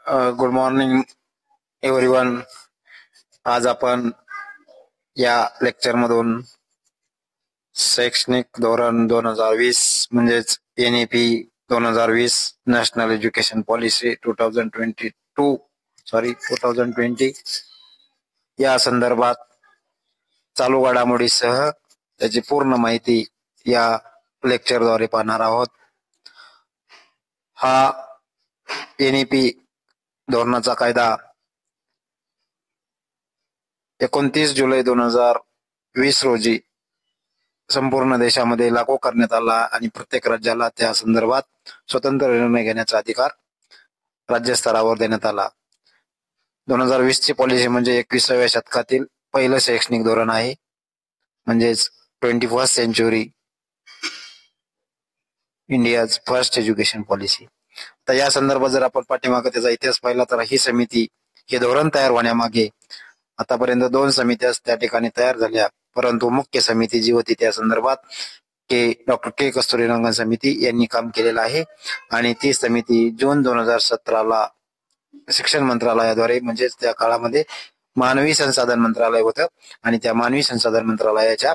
Good morning everyone. आज आपण या लेक्चर मधून शैक्षणिक धोरण 2020 म्हणजेच NEP 2020 नॅशनल एज्युकेशन पॉलिसी 2020 या संदर्भात चालू घडामोडीसह त्याची पूर्ण माहिती या लेक्चरद्वारे पाहणार आहोत. हा NEP धोरणाचा कायदा 29 जुलै 2020 रोजी संपूर्ण देशामध्ये लागू करण्यात आला आणि प्रत्येक राज्याला त्या संदर्भात स्वतंत्र निर्णय घेण्याचा अधिकार राज्य स्तरावर देण्यात आला. 2020 ची पॉलिसी म्हणजे 21व्या शतकातील पहिलं शैक्षणिक धोरण आहे, म्हणजेच 21st century India's first education policy. तर या संदर्भात जर आपण पाठीमागे त्याचा इतिहास पाहिला तर ही समिती हे धोरण तयार होण्यामागे आतापर्यंत 2 समित्या त्या ठिकाणी तयार झाल्या, परंतु मुख्य समिती जी होती त्या संदर्भात डॉक्टर के कस्तुरीरंगन समिती यांनी काम केलेलं आहे आणि ती समिती जून 2017 शिक्षण मंत्रालयाद्वारे म्हणजेच त्या काळामध्ये मानवी संसाधन मंत्रालय होतं आणि त्या मानवी संसाधन मंत्रालयाच्या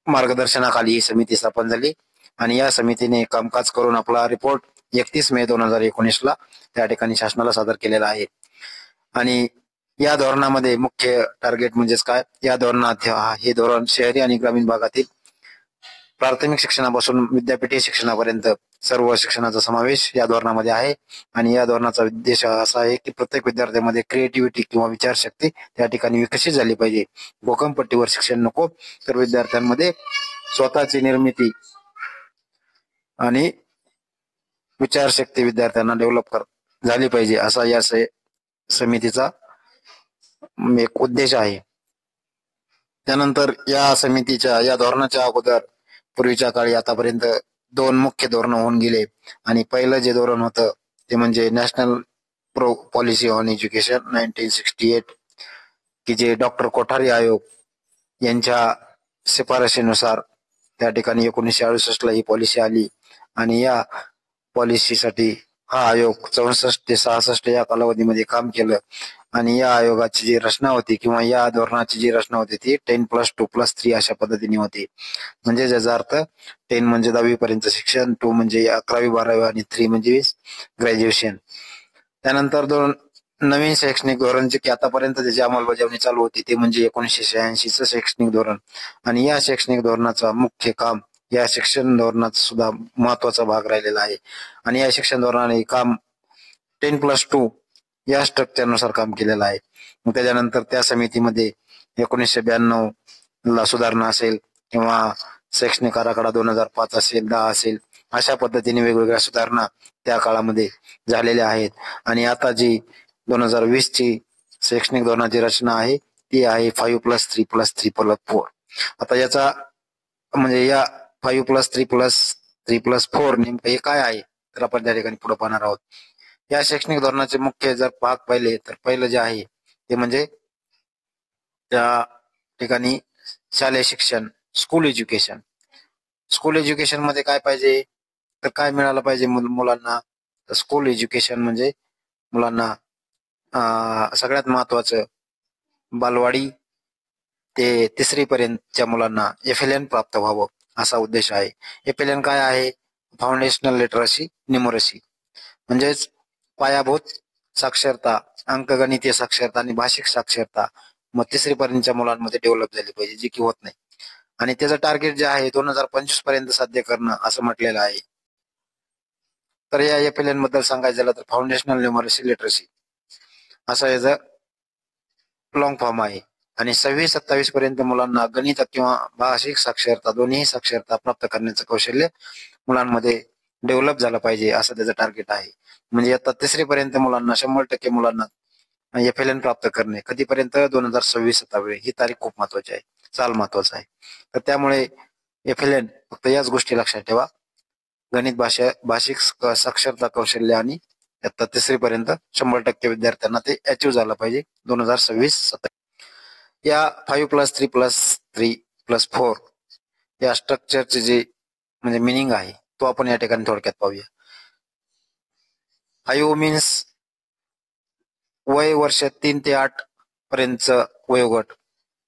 मार्गदर्शनाखाली ही समिती स्थापन झाली आणि या समितीने कामकाज करून आपला रिपोर्ट 31 मे 2019 त्या ठिकाणी शासनाला सादर केलेला आहे. आणि या धोरणामध्ये मुख्य टार्गेट म्हणजेच काय, या धोरणात हे धोरण शहरी आणि ग्रामीण भागातील प्राथमिक शिक्षणापासून विद्यापीठी शिक्षणापर्यंत सर्व शिक्षणाचा समावेश या धोरणामध्ये आहे आणि या धोरणाचा उद्देश असा आहे की प्रत्येक विद्यार्थ्यामध्ये क्रिएटिव्हिटी किंवा विचारशक्ती त्या ठिकाणी विकसित झाली पाहिजे. घोकमपट्टीवर शिक्षण नको, तर विद्यार्थ्यांमध्ये स्वतःची निर्मिती आणि विचारशक्ती विद्यार्थ्यांना डेव्हलप झाली पाहिजे, असा या समितीचा एक उद्देश आहे. त्यानंतर या समितीच्या या धोरणाच्या अगोदर पूर्वीच्या काळी आतापर्यंत 2 मुख्य धोरण होऊन गेले आणि पहिलं जे धोरण होतं ते म्हणजे नॅशनल पॉलिसी ऑन एज्युकेशन 1968, की जे डॉक्टर कोठारी आयोग यांच्या शिफारशीनुसार त्या ठिकाणी 1968 ही पॉलिसी आली आणि या पॉलिसीसाठी हा आयोग 64 ते 66 या कालावधीमध्ये काम केलं आणि या आयोगाची जी रचना होती किंवा या धोरणाची जी रचना होती ती 10+2+3 अशा पद्धतीने होती. म्हणजे ज्याचा अर्थ 10 म्हणजे 10वी पर्यंत शिक्षण, 2 म्हणजे 11वी 12वी आणि 3 म्हणजे ग्रॅज्युएशन. त्यानंतर नवीन शैक्षणिक धोरण जे की आतापर्यंत त्याची अंमलबजावणी चालू होती ते म्हणजे 1986चं शैक्षणिक धोरण आणि या शैक्षणिक धोरणाचा मुख्य काम या शिक्षण धोरणाचा सुद्धा महत्वाचा भाग राहिलेला आहे आणि या शिक्षण धोरणाने काम 10+2 या स्ट्रक्चरनुसार काम केलेलं आहे. मग त्याच्यानंतर त्या समितीमध्ये 1992 ला सुधारणा असेल किंवा शैक्षणिक आराखडा 2005 असेल, 10 असेल, अशा पद्धतीने वेगवेगळ्या सुधारणा त्या काळामध्ये झालेल्या आहेत आणि आता जी 2020 ची शैक्षणिक धोरणाची रचना आहे ती आहे 5+3+3+4. आता याचा म्हणजे या 5+3+3+4 नेमकं हे काय आहे तर आपण त्या ठिकाणी पुढे पाहणार आहोत. या शैक्षणिक धोरणाचे मुख्य जर भाग पाहिले तर पहिलं जे आहे ते म्हणजे त्या ठिकाणी शालेय शिक्षण, स्कूल एज्युकेशन. स्कूल एज्युकेशन मध्ये काय पाहिजे तर काय मिळालं पाहिजे मुलांना, तर स्कूल एज्युकेशन म्हणजे मुलांना सगळ्यात महत्वाचं बालवाडी ते 3री पर्यंतच्या मुलांना FLN प्राप्त व्हावं असा उद्देश आहे. FLN काय आहे, फाउंडेशनल लिटरसी न्यूमरसी, म्हणजेच पायाभूत साक्षरता, अंकगणितीय साक्षरता आणि भाषिक साक्षरता मग 3री पर्यंतच्या मुलांमध्ये डेव्हलप झाली पाहिजे, जी की होत नाही आणि त्याचं टार्गेट जे आहे 2025 पर्यंत साध्य करणं असं म्हटलेलं आहे. तर या FLN बद्दल सांगायचं झालं तर फाउंडेशनल न्यूमरसी लिटरसी असा याचा लॉंग फॉर्म आहे आणि 26-27 पर्यंत मुलांना गणित किंवा भाषिक साक्षरता दोन्ही साक्षरता प्राप्त करण्याचं कौशल्य मुलांमध्ये डेव्हलप झालं पाहिजे असं त्याचं टार्गेट आहे. म्हणजे आता 3री पर्यंत मुलांना 100% मुलांना FLN प्राप्त करणे कधीपर्यंत 2026-27 ही तारीख खूप महत्वाची आहे, साल महत्वाचा आहे. तर त्यामुळे FLN फक्त याच गोष्टी लक्षात ठेवा, गणित भाषिक साक्षरता कौशल्य आणि आता 3री पर्यंत 100% विद्यार्थ्यांना ते अचीव्ह झालं पाहिजे 2026-27. या 5+3+3+4 या स्ट्रक्चरचे जे म्हणजे मिनिंग आहे तो आपण या ठिकाणी थोडक्यात पाहूया. 5 मीन्स वय वर्ष 3 ते 8 पर्यंतचं वयोगट,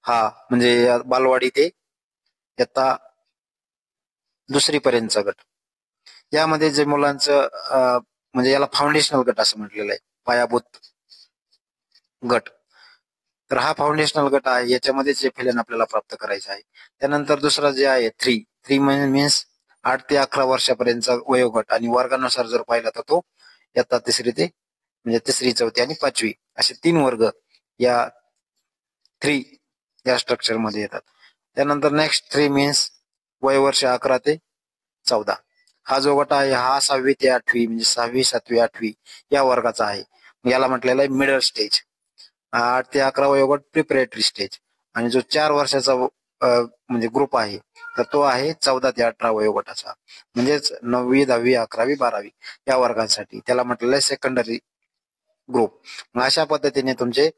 हा म्हणजे बालवाडी ते इयत्ता 2री पर्यंतचा गट. यामध्ये जे मुलांचं म्हणजे याला फाउंडेशनल गट असं म्हटलेलं आहे, पायाभूत गट. तर हा फाउंडेशनल गट आहे, याच्यामध्ये जे फिलन आपल्याला प्राप्त करायचं आहे. त्यानंतर दुसरा जे आहे 3 मीन्स 8 ते 11 वर्षापर्यंतचा वयोगट, आणि वर्गानुसार जर पाहिला तर तो इयत्ता 3री ते म्हणजे 3री, 4थी आणि 5वी असे 3 वर्ग या 3 या स्ट्रक्चर मध्ये येतात. त्यानंतर नेक्स्ट 3 मीन्स वय वर्ष 11 ते 14. हा जो गट आहे हा 6वी ते 8वी म्हणजे 6वी, 7वी, 8वी या वर्गाचा आहे. याला म्हटलेलं आहे मिडल स्टेज. 8 ते 11 वयोगट प्रिपरेटरी स्टेज, आणि जो 4 वर्षाचा म्हणजे ग्रुप आहे तर तो आहे 14 ते 18 वयोगटाचा, म्हणजेच 9वी, 10वी, 11वी, 12वी या वर्गांसाठी. त्याला म्हटलेलं आहे सेकंडरी ग्रुप. अशा पद्धतीने तुमचे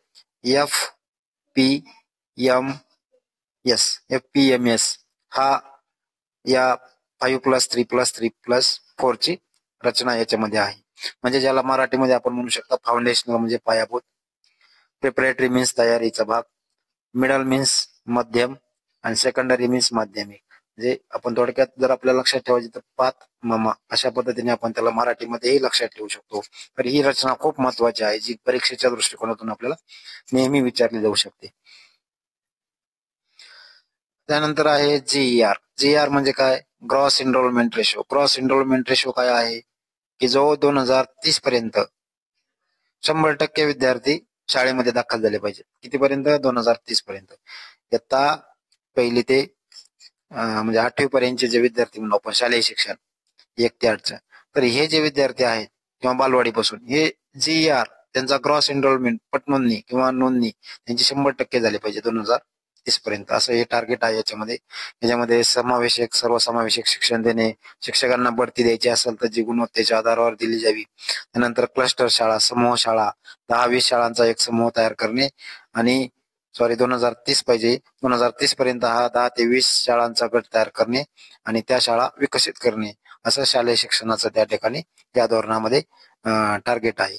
FPMS हा या 5+3+3+4 ची रचना याच्यामध्ये आहे. म्हणजे ज्याला मराठीमध्ये आपण म्हणू शकता फाउंडेशनल म्हणजे पायाभूत, प्रिपरेटरी मीन्स तयारीचा भाग, मिडल मीन्स मध्यम, आणि सेकंडरी मीन्स माध्यमिक. म्हणजे आपण थोडक्यात जर आपल्याला लक्षात ठेवायची तर पात मामा अशा पद्धतीने आपण त्याला मराठीमध्येही लक्षात ठेवू शकतो. तर ही रचना खूप महत्वाची आहे, जी परीक्षेच्या दृष्टिकोनातून आपल्याला नेहमी विचारली जाऊ शकते. त्यानंतर आहे GER म्हणजे काय? Gross enrolment ratio. Gross enrolment ratio काय आहे की जो 2030 पर्यंत 100% विद्यार्थी शाळेमध्ये दाखल झाले पाहिजे. कितीपर्यंत? 2030 पर्यंत. इयत्ता 1ली ते म्हणजे 8वी पर्यंतचे जे विद्यार्थी म्हणून आपण शालेय शिक्षण 1 ते 8चं, तर हे जे विद्यार्थी आहेत किंवा बालवाडीपासून हे GER त्यांचा ग्रॉस एनरोलमेंट पटनोंदणी किंवा नोंदणी त्यांची 100% झाली पाहिजे 2030 पर्यंत, असं हे टार्गेट आहे याच्यामध्ये. याच्यामध्ये सर्वसमावेशक शिक्षण देणे, शिक्षकांना बढती द्यायची असेल तर जी गुणवत्तेच्या आधारावर दिली जावी. त्यानंतर क्लस्टर शाळा, समूह शाळा, 10-20 शाळांचा एक समूह तयार करणे, आणि 2030 पाहिजे, 2030 पर्यंत हा 10 ते 20 शाळांचा गट तयार करणे आणि त्या शाळा विकसित करणे, असं शालेय शिक्षणाचं त्या ठिकाणी या धोरणामध्ये टार्गेट आहे.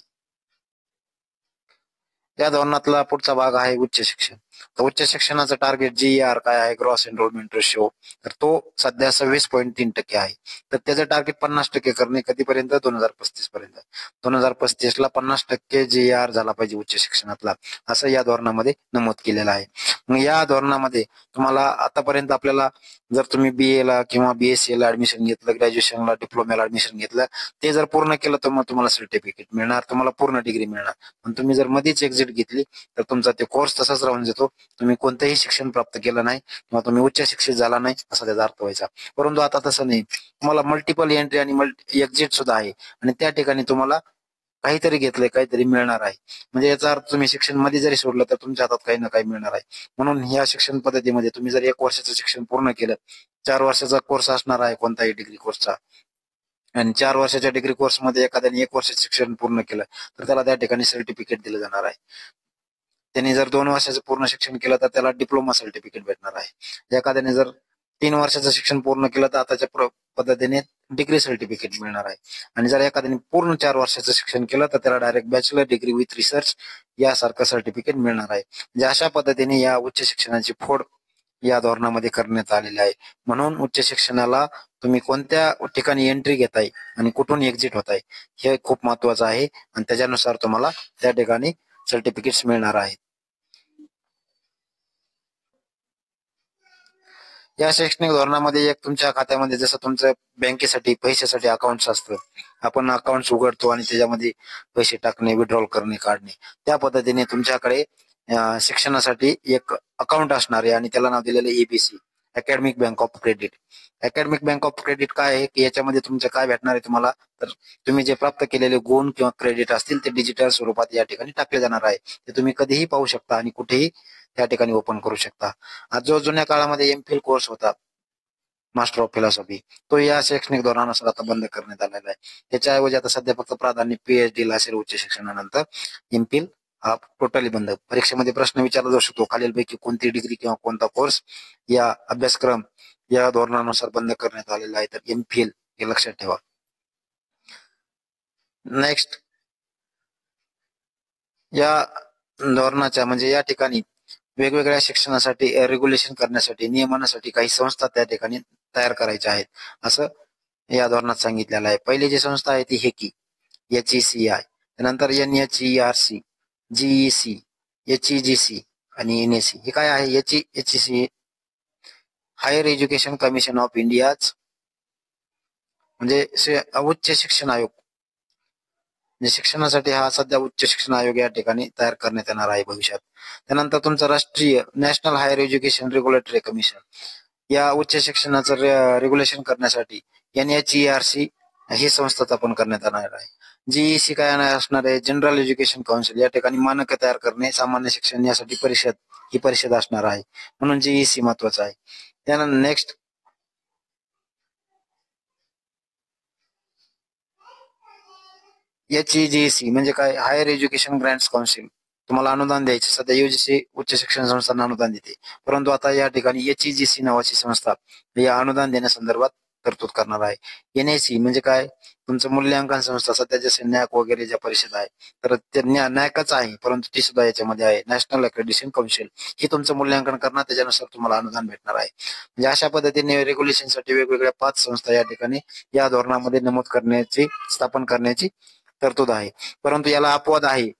या धोरणातला पुढचा भाग आहे उच्च शिक्षण. तर उच्च शिक्षणाचं टार्गेट GER काय आहे? Gross enrolment ratio. तर तो सध्या 26.3% आहे. तर त्याचं टार्गेट 50% करणे कधीपर्यंत? 2035 पर्यंत. 2035 ला 50% GER झाला पाहिजे उच्च शिक्षणातला, असं या धोरणामध्ये नमूद केलेलं आहे. मग या धोरणामध्ये तुम्हाला आतापर्यंत आपल्याला जर तुम्ही BA ला किंवा BSc ला ऍडमिशन घेतलं, ग्रॅज्युएशनला, डिप्लोमाला ऍडमिशन घेतलं, ते जर पूर्ण केलं तर मग तुम्हाला सर्टिफिकेट मिळणार, तुम्हाला पूर्ण डिग्री मिळणार. पण तुम्ही जर मध्येच एक्झिट घेतली तर तुमचा ते कोर्स तसाच राहून जातो, तुम्ही कोणतंही शिक्षण प्राप्त केलं नाही किंवा तुम्ही उच्च शिक्षित झाला नाही असा त्याचा अर्थ व्हायचा. परंतु आता तसं नाही, तुम्हाला मल्टिपल एंट्री आणि एक्झिट सुद्धा आहे, आणि त्या ठिकाणी तुम्हाला काहीतरी घेतलंय काहीतरी मिळणार आहे. म्हणजे याचा अर्थ तुम्ही शिक्षण मध्ये जरी सोडलं तर तुमच्या हातात काही ना काही मिळणार आहे. म्हणून या शिक्षण पद्धतीमध्ये तुम्ही जर 1 वर्षाचं शिक्षण पूर्ण केलं, 4 वर्षाचा कोर्स असणार आहे कोणताही डिग्री कोर्सचा, आणि 4 वर्षाच्या डिग्री कोर्समध्ये एखाद्याने 1 वर्षाचं शिक्षण पूर्ण केलं तर त्याला त्या ठिकाणी सर्टिफिकेट दिलं जाणार आहे. त्यांनी जर 2 वर्षाचं पूर्ण शिक्षण केलं तर त्याला डिप्लोमा सर्टिफिकेट भेटणार आहे. एखाद्याने जर 3 वर्षाचं शिक्षण पूर्ण केलं तर आताच्या पद्धतीने डिग्री सर्टिफिकेट मिळणार आहे. आणि जर एखाद्याने पूर्ण 4 वर्षाचं शिक्षण केलं तर त्याला direct bachelor degree with research यासारखं सर्टिफिकेट मिळणार आहे. म्हणजे अशा पद्धतीने या उच्च शिक्षणाची फोड या धोरणामध्ये करण्यात आलेली आहे. म्हणून उच्च शिक्षणाला तुम्ही कोणत्या ठिकाणी एंट्री घेताय आणि कुठून एक्झिट होताय हे खूप महत्वाचं आहे, आणि त्याच्यानुसार तुम्हाला त्या ठिकाणी सर्टिफिकेट्स मिळणार आहेत. या शैक्षणिक धोरणामध्ये एक तुमच्या खात्यामध्ये जसं तुमचं बँकेसाठी पैशासाठी अकाउंट्स असतं, आपण अकाउंट्स उघडतो आणि त्याच्यामध्ये पैसे टाकणे, विड्रॉल करणे, काढणे, त्या पद्धतीने तुमच्याकडे शिक्षणासाठी एक अकाउंट असणार आहे, आणि त्याला नाव दिलेलं ABC, academic bank of credit. Academic bank of credit काय आहे की याच्यामध्ये तुमचं काय भेटणार आहे तुम्हाला, तर तुम्ही जे प्राप्त केलेले गुण किंवा क्रेडिट असतील ते डिजिटल स्वरूपात या ठिकाणी टाकले जाणार आहे. ते तुम्ही कधीही पाहू शकता आणि कुठेही त्या ठिकाणी ओपन करू शकता. आज जो जुन्या काळामध्ये MPhil कोर्स होता, मास्टर ऑफ फिलॉसॉफी, तो या शैक्षणिक धोरणानुसार आता बंद करण्यात आलेला आहे. त्याच्याऐवजी आता सध्या फक्त प्राधान्य PhD ला असेल उच्च शिक्षणानंतर. MPhil हा टोटली बंद. परीक्षेमध्ये प्रश्न विचारला जाऊ शकतो, खालीलपैकी कोणती डिग्री किंवा कोणता कोर्स या अभ्यासक्रम या धोरणानुसार बंद करण्यात आलेला आहे, तर MPhil हे लक्षात ठेवा. नेक्स्ट या धोरणाच्या म्हणजे या ठिकाणी वेगवेगळ्या शिक्षणासाठी रेग्युलेशन करण्यासाठी नियमनासाठी काही संस्था त्या ठिकाणी तयार करायच्या आहेत असं या धोरणात सांगितलेलं आहे. पहिली जी संस्था आहे ती हेकी, HECI, त्यानंतर NHERC, GEC, HEGC आणि NAC. हे काय आहे? HEC higher education commission of India, म्हणजे उच्च शिक्षण आयोग. म्हणजे शिक्षणासाठी हा सध्या उच्च शिक्षण आयोग या ठिकाणी तयार करण्यात येणार आहे भविष्यात. त्यानंतर तुमचं राष्ट्रीय national higher education regulatory commission, या उच्च शिक्षणाचं रेग्युलेशन करण्यासाठी NHERC ही संस्था स्थापन करण्यात येणार आहे. GEC काय असणार आहे? जनरल एज्युकेशन काउन्सिल, या ठिकाणी मानक तयार करणे, सामान्य शिक्षण यासाठी ही परिषद असणार आहे, म्हणून GEC महत्वाचं आहे. त्यानंतर नेक्स्ट HEGC म्हणजे काय? Higher education grants council. तुम्हाला अनुदान द्यायचे. सध्या UGC उच्च शिक्षण संस्थांना अनुदान देते, परंतु आता या ठिकाणी HEGC नावाची संस्था या अनुदान देण्यासंदर्भात तरतूद करणार आहे. NAC म्हणजे काय? तुमचं मूल्यांकन संस्था. सध्या जसे NAC वगैरे ज्या परिषद आहे, तर ते NACच आहे, परंतु ती सुद्धा याच्यामध्ये आहे, नॅशनल अक्रेडिटेशन काउन्सिल. ही तुमचं मूल्यांकन करणार, त्याच्यानुसार तुम्हाला अनुदान भेटणार आहे. म्हणजे अशा पद्धतीने रेग्युलेशनसाठी वेगवेगळ्या 5 संस्था या ठिकाणी या धोरणामध्ये नमूद करण्याची, स्थापन करण्याची तरतूद आहे. परंतु याला अपवाद आहे,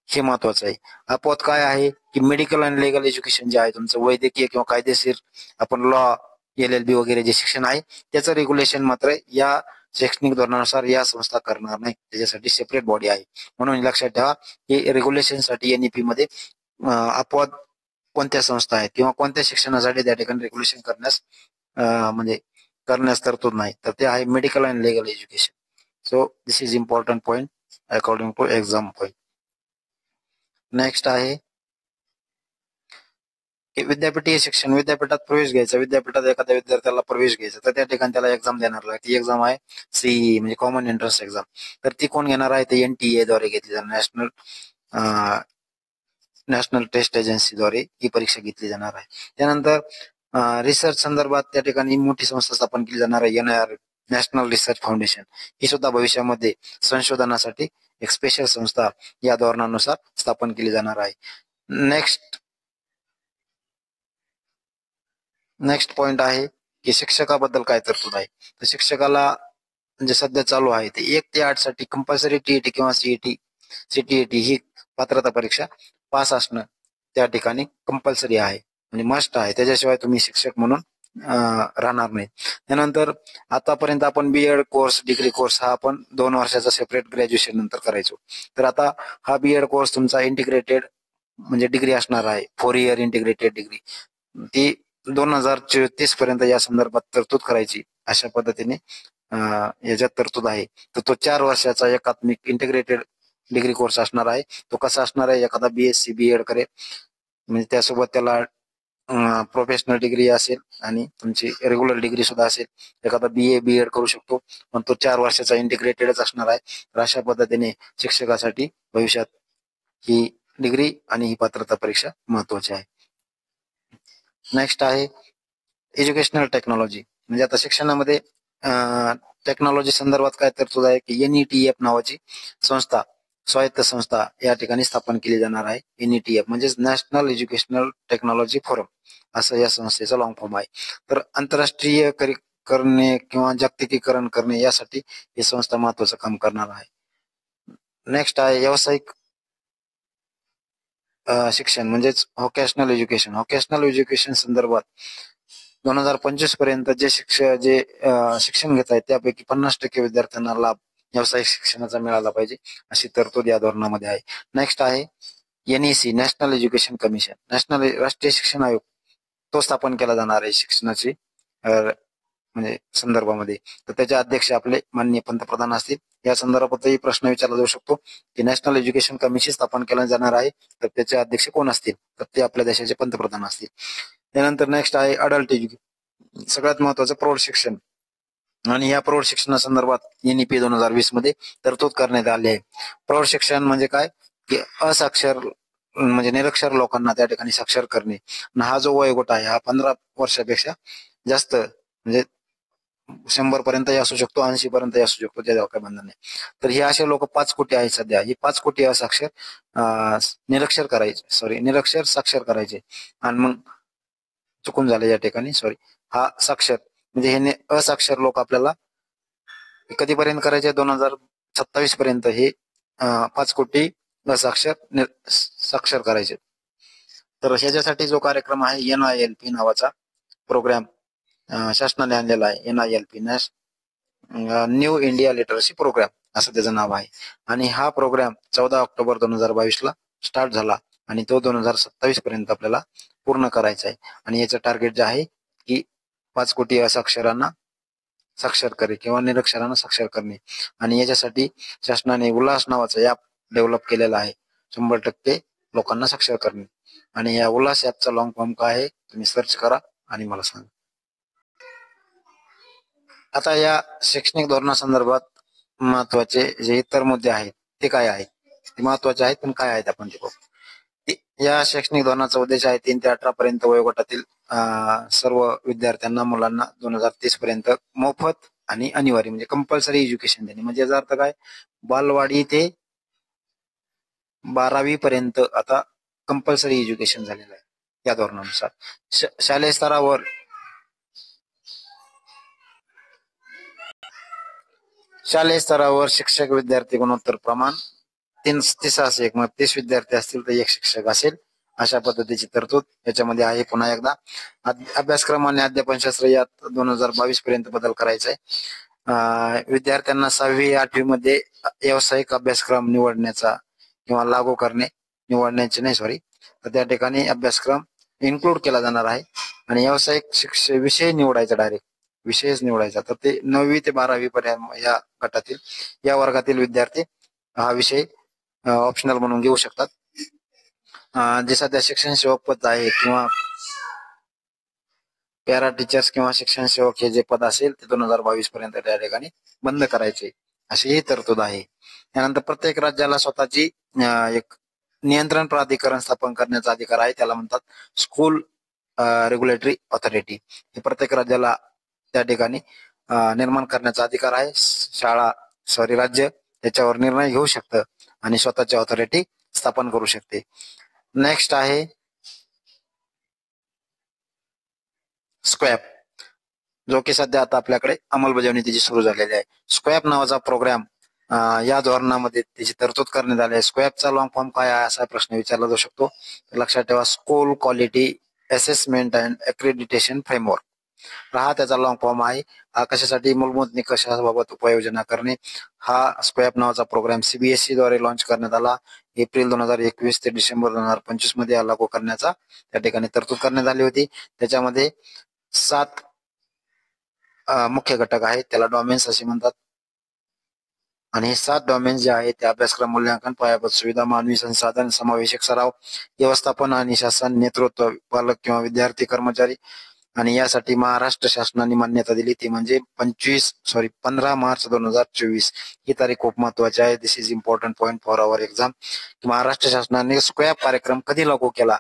हे महत्वाचं आहे. अपवाद काय आहे? की मेडिकल अँड लिगल एज्युकेशन जे आहे तुमचं वैद्यकीय किंवा कायदेशीर, आपण लॉ, LLB वगैरे जे शिक्षण आहे, त्याचं रेग्युलेशन मात्र या शैक्षणिक धोरणानुसार या संस्था करणार नाही, त्याच्यासाठी सेपरेट बॉडी आहे. म्हणून लक्षात ठेवा की रेग्युलेशनसाठी NEP मध्ये अपवाद कोणत्या संस्था आहेत किंवा कोणत्या शिक्षणासाठी त्या ठिकाणी रेग्युलेशन करण्यास म्हणजे करण्यास तरतूद नाही, तर ते आहे medical and legal education. So this is important point according to exam point. Next आहे की विद्यापीठीय शिक्षण. विद्यापीठात प्रवेश घ्यायचा, विद्यापीठात एखाद्या विद्यार्थ्याला प्रवेश घ्यायचा, तर त्या ठिकाणी त्याला एक्झाम देणार आहे. ती एक्झाम आहे CE म्हणजे कॉमन एंट्रन्स एक्झाम. तर ती कोण घेणार आहे? ते NTA द्वारे घेतली जाणार, नॅशनल टेस्ट एजन्सीद्वारे ही परीक्षा घेतली जाणार आहे. त्यानंतर रिसर्च संदर्भात त्या ठिकाणी मोठी संस्था स्थापन केली जाणार आहे, NIR, नॅशनल रिसर्च फाउंडेशन. ही सुद्धा भविष्यामध्ये संशोधनासाठी एक स्पेशल संस्था या धोरणानुसार स्थापन केली जाणार आहे. नेक्स्ट पॉइंट आहे की शिक्षकाबद्दल काय तरतूद आहे. तर शिक्षकाला म्हणजे सध्या चालू आहे ते 1 ते 8 साठी कंपल्सरी TET किंवा CTET ही पात्रता परीक्षा पास असणं त्या ठिकाणी कंपल्सरी आहे, म्हणजे मस्ट आहे. त्याच्याशिवाय तुम्ही शिक्षक म्हणून राहणार नाही. त्यानंतर आतापर्यंत आपण BEd कोर्स, डिग्री कोर्स हा आपण 2 वर्षाचा सेपरेट ग्रॅज्युएशन नंतर करायचो. तर आता हा BEd कोर्स तुमचा इंटिग्रेटेड म्हणजे डिग्री असणार आहे, 4 इयर इंटिग्रेटेड डिग्री. ती 2034 पर्यंत या संदर्भात तरतूद करायची, अशा पद्धतीने याच्यात तरतूद आहे. तर तो 4 वर्षाचा एकात्मिक इंटिग्रेटेड डिग्री कोर्स असणार आहे. तो कसा असणार आहे? एखादा BSc BEd करेल, म्हणजे त्यासोबत त्याला प्रोफेशनल डिग्री असेल आणि तुमची रेग्युलर डिग्री सुद्धा असेल. एखादा BA BEd करू शकतो, पण तो 4 वर्षाचा इंटिग्रेटेडच असणार आहे. तर अशा पद्धतीने शिक्षकासाठी भविष्यात ही डिग्री आणि ही पात्रता परीक्षा महत्वाची आहे. नेक्स्ट आहे एज्युकेशनल टेक्नॉलॉजी. म्हणजे आता शिक्षणामध्ये टेक्नॉलॉजी संदर्भात काय तरतूद आहे की NETF नावाची संस्था, स्वायत्त संस्था या ठिकाणी स्थापन केली जाणार आहे. NETF म्हणजे नॅशनल एज्युकेशनल टेक्नॉलॉजी फोरम, असं या संस्थेचा लॉंग फॉर्म आहे. तर आंतरराष्ट्रीय करणे किंवा जागतिकीकरण करणे यासाठी ही संस्था महत्वाचं काम करणार आहे. नेक्स्ट आहे व्यावसायिक शिक्षण म्हणजेच व्होकेशनल एज्युकेशन. व्होकेशनल एज्युकेशन संदर्भात 2025 पर्यंत जे शिक्षण घेत आहेत त्यापैकी 50% विद्यार्थ्यांना लाभ व्यावसायिक शिक्षणाचा मिळाला पाहिजे, अशी तरतूद या धोरणामध्ये आहे. नेक्स्ट आहे NEC, नॅशनल एज्युकेशन कमिशन, राष्ट्रीय शिक्षण आयोग. तो स्थापन केला जाणार आहे शिक्षणाची म्हणजे संदर्भामध्ये. तर त्याचे अध्यक्ष आपले माननीय पंतप्रधान असतील. या संदर्भातही प्रश्न विचारला जाऊ शकतो की नॅशनल एज्युकेशन कमिशन स्थापन केलं जाणार आहे, तर त्याचे अध्यक्ष कोण असतील? तर ते आपल्या देशाचे पंतप्रधान असतील. त्यानंतर नेक्स्ट आहे अडल्ट एज्युकेशन, सगळ्यात महत्वाचं प्रौढ शिक्षण. आणि या प्रौढ शिक्षणासंदर्भात NEP 2020 मध्ये तरतूद करण्यात आली आहे. प्रौढ शिक्षण म्हणजे काय? की असाक्षर म्हणजे निरक्षर लोकांना त्या ठिकाणी साक्षर करणे. हा जो वयोगट आहे हा 15 वर्षापेक्षा जास्त म्हणजे 100 पर्यंतही असू शकतो, 80 पर्यंतही असू शकतो, त्याच्यावर काही बंधन नाही. तर हे असे लोक 5 कोटी आहेत सध्या. ही 5 कोटी असाक्षर निरक्षर करायचे, निरक्षर साक्षर करायचे. आणि मग चुकून झालं या ठिकाणी, हा साक्षर म्हणजे हे असाक्षर लोक आपल्याला कधीपर्यंत करायचे, 2027 पर्यंत हे 5 कोटी असाक्षर साक्षर करायचे. तर ह्याच्यासाठी जो कार्यक्रम आहे NILP नावाचा प्रोग्राम शासनाने आणलेला आहे. NILP new India literacy programme असं त्याचं नाव आहे. आणि हा प्रोग्राम 14 ऑक्टोबर 2022 ला स्टार्ट झाला आणि तो 2027 पर्यंत आपल्याला पूर्ण करायचा आहे. आणि याचं टार्गेट जे आहे की 5 कोटी असाक्षरांना साक्षर करे किंवा निरक्षरांना साक्षर करणे. आणि याच्यासाठी शासनाने उल्हास नावाचं ऍप डेव्हलप केलेलं आहे, 100% लोकांना साक्षर करणे. आणि या उल्हास ऍपचा लॉंग फॉर्म काय आहे तुम्ही सर्च करा आणि मला सांगा. आता या शैक्षणिक धोरणासंदर्भात महत्वाचे जे इतर मुद्दे आहेत ते काय आहेत, ते महत्वाचे आहेत पण काय आहेत आपण ते पाहू. या शैक्षणिक धोरणाचा उद्देश आहे 3 ते 18 पर्यंत वयोगटातील सर्व विद्यार्थ्यांना, मुलांना 2030 पर्यंत मोफत आणि अनिवार्य म्हणजे कंपल्सरी एज्युकेशन देणे. म्हणजे याचा अर्थ काय, बालवाडी ते 12वी पर्यंत आता कंपल्सरी एज्युकेशन झालेलं आहे या धोरणानुसार. शालेय स्तरावर शिक्षक विद्यार्थी गुणोत्तर प्रमाण 30 मग 30 विद्यार्थी असतील तर 1 शिक्षक असेल, अशा पद्धतीची तरतूद याच्यामध्ये आहे. पुन्हा एकदा अभ्यासक्रम आणि अध्यापनशास्त्र यात 2022 पर्यंत बदल करायचा आहे. विद्यार्थ्यांना 6वी 8वी मध्ये व्यावसायिक अभ्यासक्रम निवडण्याचा किंवा लागू करणे, तर त्या ठिकाणी अभ्यासक्रम इन्क्लूड केला जाणार आहे. आणि व्यावसायिक विषय निवडायचा, डायरेक्ट विषयच निवडायचा. तर ते 9वी ते 12वी पर्यंत या गटातील या वर्गातील विद्यार्थी हा विषय ऑप्शनल म्हणून घेऊ शकतात. जे सध्या शिक्षण सेवक पद आहे किंवा पॅरा टीचर्स किंवा शिक्षण सेवक हे जे पद असेल ते 2022 पर्यंत त्या ठिकाणी बंद करायचे अशी ही तरतूद आहे. त्यानंतर प्रत्येक राज्याला स्वतःची एक नियंत्रण प्राधिकरण स्थापन करण्याचा अधिकार आहे, त्याला म्हणतात स्कूल रेग्युलेटरी ऑथॉरिटी. हे प्रत्येक राज्याला त्या ठिकाणी निर्माण करण्याचा अधिकार आहे. राज्य त्याच्यावर निर्णय घेऊ शकतं आणि स्वतःची ऑथॉरिटी स्थापन करू शकते. नेक्स्ट आहे स्क्वॅप, जो की सध्या आता आपल्याकडे अंमलबजावणी त्याची सुरू झालेली आहे. स्क्वॅप नावाचा प्रोग्राम या धोरणामध्ये त्याची तरतूद करण्यात आली आहे. स्क्वॅपचा लॉंग फॉर्म काय आहे असा प्रश्न विचारला जाऊ शकतो. लक्षात ठेवा, school quality assessment and accreditation framework हा त्याचा लॉंग फॉर्म आहे. हा कशासाठी, मूलभूत निकषाबाबत उपाययोजना करणे. हा स्क्वॅप नावाचा प्रोग्राम CBSE द्वारे लॉन्च करण्यात आला. एप्रिल 2021 ते डिसेंबर 2025 मध्ये लागू करण्याचा त्या ठिकाणी तरतूद करण्यात आली होती. त्याच्यामध्ये 7 मुख्य घटक आहेत, त्याला डॉमेन्स असे म्हणतात. आणि हे 7 डॉमेन्स जे आहेत ते अभ्यासक्रम, मूल्यांकन, पायाभूत सुविधा, मानवी संसाधन, समावेशक सराव, व्यवस्थापन आणि शासन, नेतृत्व, पालक किंवा विद्यार्थी, कर्मचारी. आणि यासाठी महाराष्ट्र शासनाने मान्यता दिली ती म्हणजे 15 मार्च 2024 ही तारीख खूप महत्वाची आहे. This is important point for our exam. Maharashtra शासनाने स्क्वॅप कार्यक्रम कधी लागू केला,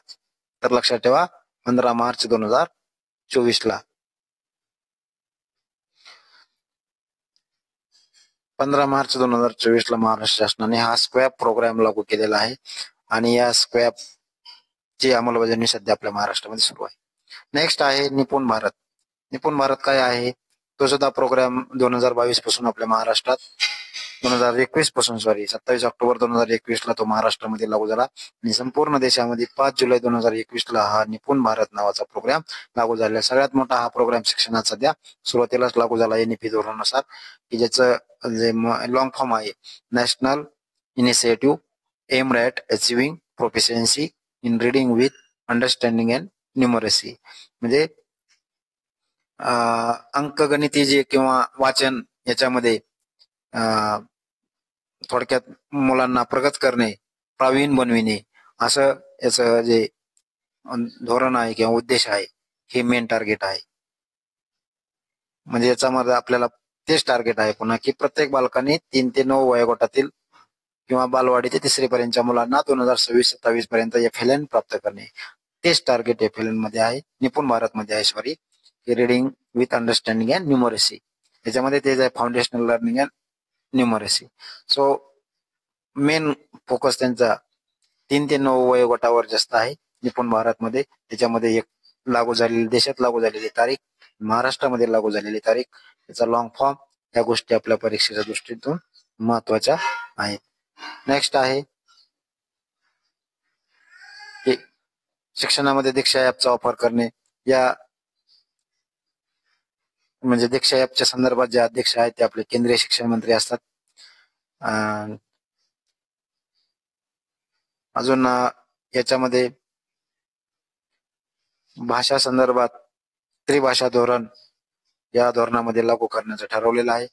तर लक्षात ठेवा 15 मार्च 2024 ला. 15 मार्च 2024 ला महाराष्ट्र शासनाने हा स्क्वॅप प्रोग्राम लागू केलेला आहे. आणि या स्क्वॅप ची अंमलबजावणी सध्या आपल्या महाराष्ट्रामध्ये सुरू आहे. नेक्स्ट आहे निपुण भारत. निपुण भारत काय आहे, तो सुद्धा प्रोग्राम 2022 पासून आपल्या महाराष्ट्रात 27 ऑक्टोबर 2021 ला तो महाराष्ट्रामध्ये लागू झाला. आणि संपूर्ण देशामध्ये 5 जुलै 2021 ला हा निपुण भारत नावाचा प्रोग्राम लागू झालेला. सगळ्यात मोठा हा प्रोग्राम शिक्षणात सध्या सुरुवातीलाच लागू झाला NEP धोरणानुसार, की ज्याचं जे लॉंग फॉर्म आहे national initiative aimed at achieving proficiency in reading with understanding and numeracy. म्हणजे अंकगणिती जे किंवा वाचन याच्यामध्ये थोडक्यात मुलांना प्रगत करणे, प्रावीण बनविणे, असं याचं जे धोरण आहे किंवा उद्देश आहे हे मेन टार्गेट आहे. म्हणजे याच्यामध्ये आपल्याला तेच टार्गेट आहे पुन्हा की प्रत्येक बालकाने 3 ते 9 वयोगटातील किंवा बालवाडी ते 3री पर्यंतच्या मुलांना 2026-27 पर्यंत FLN प्राप्त करणे. तेच टार्गेट FLN मध्ये आहे, निपुण भारत मध्ये आहे. Reading with understanding and numeracy याच्यामध्ये तेच आहे foundational learning and numeracy. So main focus त्यांचा 3 ते 9 वयोगटावर जास्त आहे निपुण भारतमध्ये. त्याच्यामध्ये एक लागू झालेली, देशात लागू झालेली तारीख, महाराष्ट्रामध्ये लागू झालेली तारीख, त्याचा लॉंग फॉर्म, या गोष्टी आपल्या परीक्षेच्या दृष्टीतून महत्वाच्या आहेत. नेक्स्ट आहे की शिक्षणामध्ये दीक्षा ॲपचा वापर करणे. या म्हणजे दीक्षा ॲपच्या संदर्भात जे अध्यक्ष आहेत ते आपले केंद्रीय शिक्षण मंत्री असतात. अजून याच्यामध्ये भाषा संदर्भात त्रिभाषा धोरण या धोरणामध्ये लागू करण्याचं ठरवलेलं आहे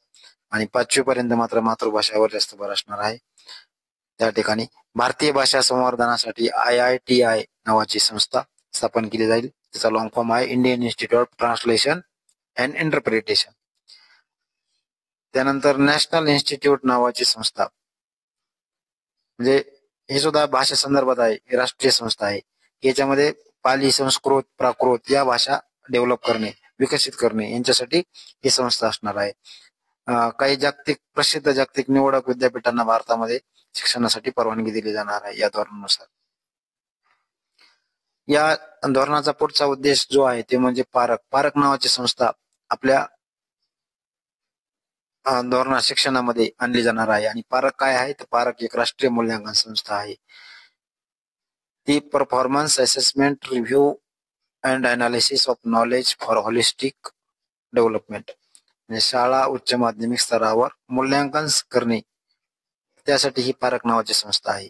आणि 5वी पर्यंत मात्र मातृभाषेवर जास्त भर असणार आहे. त्या ठिकाणी भारतीय भाषा संवर्धनासाठी IITI नावाची संस्था स्थापन केली जाईल. त्याचा लॉंग फॉर्म आहे Indian institute of translation and interpretation. त्यानंतर नॅशनल इन्स्टिट्यूट नावाची संस्था, म्हणजे हे सुद्धा भाषा संदर्भात आहे, राष्ट्रीय संस्था आहे. याच्यामध्ये पाली, संस्कृत, प्राकृत या भाषा डेव्हलप करणे, विकसित करणे यांच्यासाठी ही संस्था असणार आहे. काही प्रसिद्ध जागतिक निवडक विद्यापीठांना भारतामध्ये शिक्षणासाठी परवानगी दिली जाणार आहे या धोरणानुसार. या धोरणाचा पुढचा उद्देश जो आहे ते म्हणजे पारक नावाची संस्था आपल्या धोरणा शिक्षणामध्ये आणली जाणार आहे. आणि पारक काय आहे तर पारक एक राष्ट्रीय मूल्यांकन संस्था आहे. ती performance assessment review and analysis of knowledge for holistic development, म्हणजे शाळा उच्च माध्यमिक स्तरावर मूल्यांकन करणे, त्यासाठी ही पारक नावाची संस्था आहे.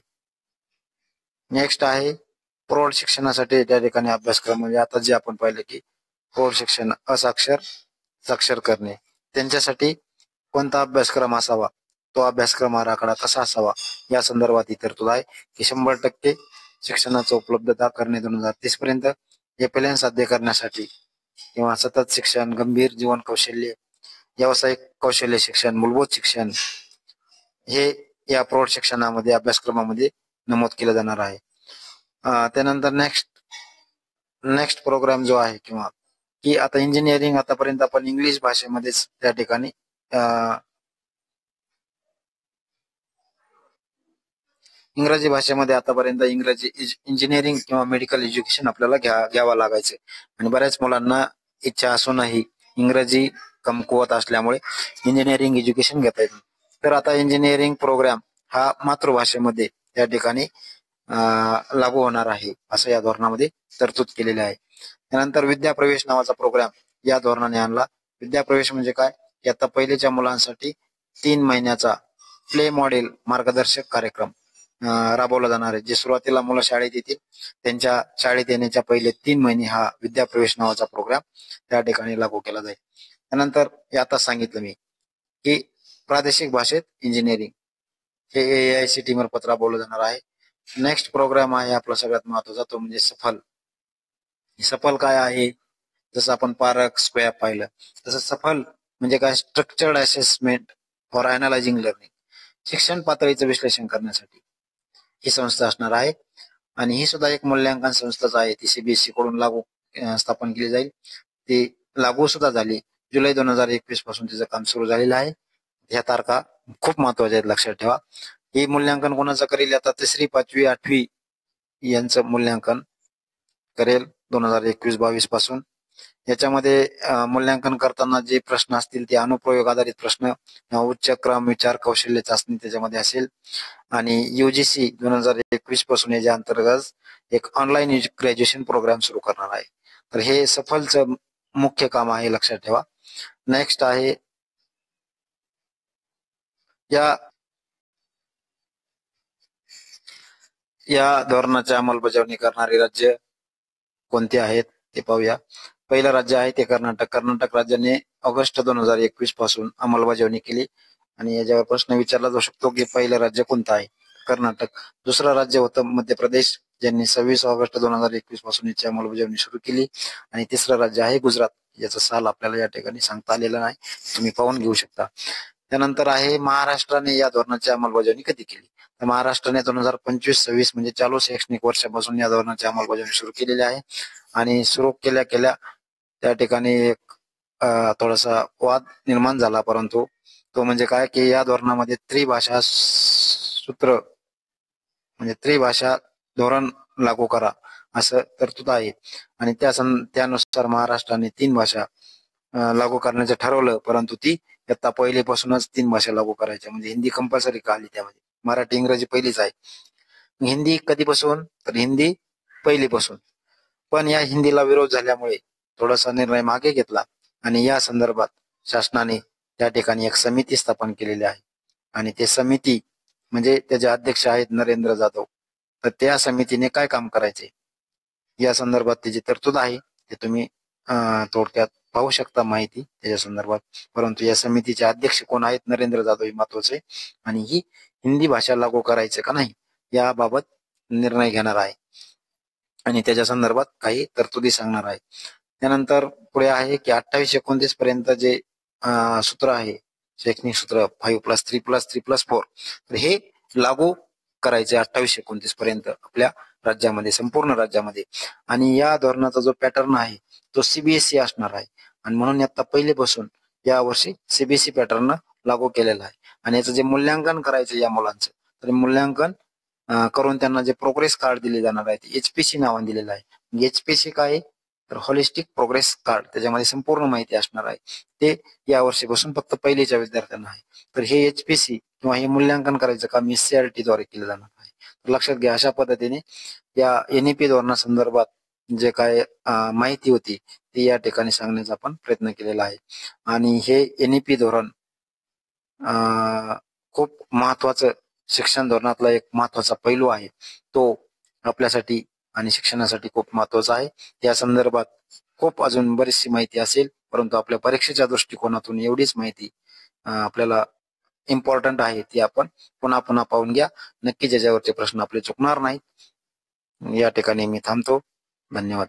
नेक्स्ट आहे प्रौढ शिक्षणासाठी त्या ठिकाणी अभ्यासक्रम, म्हणजे आता जे आपण पाहिलं की प्रौढ शिक्षण असाक्षर साक्षर करणे, त्यांच्यासाठी कोणता अभ्यासक्रम असावा, तो अभ्यासक्रम आराखडा कसा असावा या संदर्भात ही तरतूद आहे की 100% शिक्षणाची उपलब्धता करणे 2030 पर्यंत. हे प्लॅन साध्य करण्यासाठी किंवा सतत शिक्षण, गंभीर जीवन कौशल्य, व्यावसायिक कौशल्य शिक्षण, मूलभूत शिक्षण हे या प्रौढ शिक्षणामध्ये अभ्यासक्रमामध्ये नमूद केलं जाणार आहे. त्यानंतर नेक्स्ट प्रोग्राम जो आहे किंवा की आता इंजिनिअरिंग आतापर्यंत आपण इंग्लिश भाषेमध्येच त्या ठिकाणी इंग्रजी भाषेमध्ये आतापर्यंत इंजिनिअरिंग किंवा मेडिकल एज्युकेशन आपल्याला घ्यावं लागायचे आणि बऱ्याच मुलांना इच्छा असूनही इंग्रजी कमकुवत असल्यामुळे इंजिनिअरिंग एज्युकेशन घेता येत. तर आता इंजिनिअरिंग प्रोग्राम हा मातृभाषेमध्ये त्या ठिकाणी लागू होणार आहे असं या धोरणामध्ये तरतूद केलेली आहे. त्यानंतर विद्या प्रवेश नावाचा प्रोग्राम या धोरणाने आणला. विद्या प्रवेश म्हणजे काय, की आता पहिलेच्या मुलांसाठी 3 महिन्याचा प्ले मॉडेल मार्गदर्शक कार्यक्रम राबवला जाणार आहे. जे सुरुवातीला मुलं शाळेत येतील त्यांच्या शाळेत येण्याच्या पहिले 3 महिने हा विद्या प्रवेश नावाचा प्रोग्राम त्या ठिकाणी लागू केला जाईल. त्यानंतर आता सांगितलं मी की प्रादेशिक भाषेत इंजिनिअरिंग हे AICTE मार्फत राबवलं जाणार आहे. नेक्स्ट प्रोग्राम आहे आपला सगळ्यात महत्वाचा, तो म्हणजे सफल काय आहे, जसं आपण पारक स्क्वेअर पाहिलं तसं सफल म्हणजे काय, structured assessment for analysing learning, शिक्षण पातळीचं विश्लेषण करण्यासाठी ही संस्था असणार आहे. आणि ही सुद्धा एक मूल्यांकन संस्थाच आहे. ती CBSE कडून स्थापन केली जाईल. ती लागू सुद्धा झाली. जुलै 2021 पासून तिचं काम सुरू झालेलं आहे. ह्या तारखा खूप महत्वाच्या आहेत, लक्षात ठेवा. ही मूल्यांकन कोणाचं करेल, आता 3री, 5वी, 8वी यांचं मूल्यांकन करेल 2021-22 पासून. याच्यामध्ये मूल्यांकन करताना जे प्रश्न असतील ते अनुप्रयोग आधारित प्रश्न, उच्च क्रम विचार कौशल्य चाचणी त्याच्यामध्ये असेल. आणि UGC 2021 पासून याच्या अंतर्गत एक ऑनलाईन ग्रॅज्युएशन प्रोग्राम सुरू करणार आहे. तर हे सफलचं मुख्य काम आहे, लक्षात ठेवा. नेक्स्ट आहे या धोरणाची अंमलबजावणी करणारी राज्य कोणती आहेत ते पाहूया. पहिलं राज्य आहे ते कर्नाटक. कर्नाटक राज्याने ऑगस्ट 2021 पासून अंमलबजावणी केली आणि याच्यावर प्रश्न विचारला जाऊ शकतो की पहिलं राज्य कोणतं आहे, कर्नाटक. दुसरं राज्य होतं मध्य प्रदेश, ज्यांनी 26 ऑगस्ट 2021 पासून याची अंमलबजावणी सुरू केली. आणि तिसरं राज्य आहे गुजरात. याचं साल आपल्याला या ठिकाणी सांगता आलेलं नाही, तुम्ही पाहून घेऊ शकता. त्यानंतर आहे महाराष्ट्राने या धोरणाची अंमलबजावणी कधी केली, तर महाराष्ट्राने 2025-26 म्हणजे चालू शैक्षणिक वर्षापासून या धोरणाची अंमलबजावणी सुरू केलेली आहे. आणि सुरू केल्या त्या ठिकाणी एक थोडासा वाद निर्माण झाला, परंतु तो म्हणजे काय की या धोरणामध्ये त्रिभाषा सूत्र म्हणजे त्रिभाषा धोरण लागू करा असं तरतूद आहे. आणि त्यानुसार महाराष्ट्राने 3 भाषा लागू करण्याचं ठरवलं, परंतु ती इयत्ता पहिलीपासूनच 3 भाषा लागू करायच्या. म्हणजे हिंदी कंपल्सरी का आली त्यामध्ये. मराठी इंग्रजी पहिलीच आहे. हिंदी कधीपासून, तर हिंदी पहिलीपासून. पण या हिंदीला विरोध झाल्यामुळे थोडासा निर्णय मागे घेतला आणि या संदर्भात शासनाने त्या ठिकाणी एक समिती स्थापन केलेली आहे. आणि ते समिती म्हणजे त्याचे अध्यक्ष आहेत नरेंद्र जाधव. तर त्या समितीने काय काम करायचे या संदर्भात त्याची तरतूद आहे. ते तुम्ही थोडक्यात पाहू शकता माहिती त्याच्या संदर्भात. परंतु या समितीचे अध्यक्ष कोण आहेत, नरेंद्र जाधव हे महत्वाचे. आणि ही हिंदी भाषा लागू करायचे का नाही याबाबत निर्णय घेणार आहे आणि त्याच्या संदर्भात काही तरतुदी सांगणार आहे. त्यानंतर पुढे आहे की 28-29 पर्यंत जे सूत्र आहे, शैक्षणिक सूत्र 5+3+3+4, तर हे लागू करायचे 28-29 पर्यंत आपल्या राज्यामध्ये, संपूर्ण राज्यामध्ये. आणि या धोरणाचा जो पॅटर्न आहे तो सीबीएसई असणार आहे. आणि म्हणून आता पहिलेपासून या वर्षी सीबीएसई पॅटर्न लागू केलेला आहे. आणि याचं जे मूल्यांकन करायचं या मुलांचं, तर मूल्यांकन करून त्यांना जे प्रोग्रेस कार्ड दिले जाणार आहे ते एचपीसी नावाने दिलेलं आहे. एचपीसी काय आहे, तर होलिस्टिक प्रोग्रेस कार्ड. त्याच्यामध्ये संपूर्ण माहिती असणार आहे. ते या वर्षीपासून फक्त पहिलीच्या विद्यार्थ्यांना आहे. तर हे एचपीसी किंवा हे मूल्यांकन करायचं काम एससीईआरटी द्वारे केलं जाणार आहे. तर लक्षात घ्या, अशा पद्धतीने या एनईपी धोरणासंदर्भात जे काय माहिती होती ती या ठिकाणी सांगण्याचा आपण प्रयत्न केलेला आहे. आणि हे एनईपी धोरण खूप महत्वाचं शिक्षण धोरणातला एक महत्वाचा पैलू आहे. तो आपल्यासाठी आणि शिक्षणासाठी खूप महत्वाचा आहे. या संदर्भात खूप अजून बरीचशी माहिती असेल, परंतु आपल्या परीक्षेच्या दृष्टिकोनातून एवढीच माहिती आपल्याला इम्पॉर्टंट आहे ती आपण पुन्हा पुन्हा पाहून घ्या. नक्की ज्याच्यावरचे प्रश्न आपले चुकणार नाहीत. या ठिकाणी मी थांबतो. धन्यवाद.